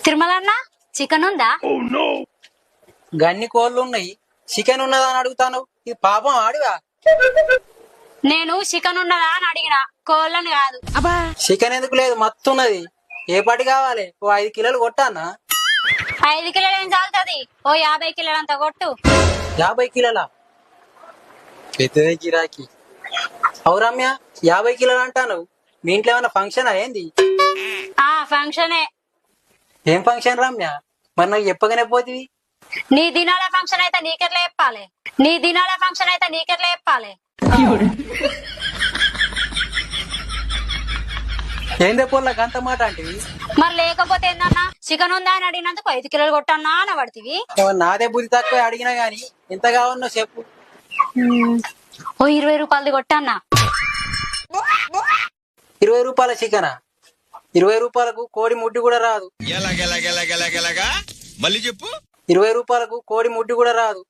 తిరుమల అన్న చికెన్ ఉందా? గన్ని కోళ్ళు ఉన్నాయి, చికెన్ ఉన్నదా అని అడుగుతాను. ఇది పాపం ఆడివా? నేను చికెన్ ఉన్నదా అని అడిగిన, కోళ్ళని కాదు. చికెన్ ఎందుకు లేదు, మత్తు ఉన్నది. ఏ పాటి కావాలి? ఓ 5 కిలోలు కొట్టానా? 5 కిలోలు ఏం చాలుతుంది? ఓ 50 కిలోలంత కొట్టు. 50 కిలోల పెద్దదే గిరాకీ. అవు రమ్య, 50 కిలోలు అంటాను. మీ ఇంట్లో ఏమైనా ఫంక్షన్ ఏంది? ఆ ఫంక్షనే. ఏం ఫంక్షన్ రమ్య? మరి నాకు చెప్పగానే పోతివి. నీ దినాల ఫంక్షన్ అయితే నీకెట్లా చెప్పాలి? నీ దినాల ఫంక్షన్ అయితే నీకెట్లా చెప్పాలి? ఏందే పోల్లా గంత మాట అంటివి? మరి లేకపోతే ఏందన్నా, చికెన్ ఉందా అని అడిగినందుకు 5 కిలోలు కొట్టన్నా అని పడుతుంది. ఏమన్నా నాదే బుద్ధి తక్కువ అడిగినా గాని ఎంత కావాలనో చెప్పు. ఓ 20 రూపాయలది కొట్టన్నా. 20 రూపాయల చికెనా? 20 రూపాయలకు కోడి ముడ్డి కూడా రాదు. మళ్ళీ చెప్పు. 20 రూపాయలకు కోడి ముడ్డి కూడా రాదు.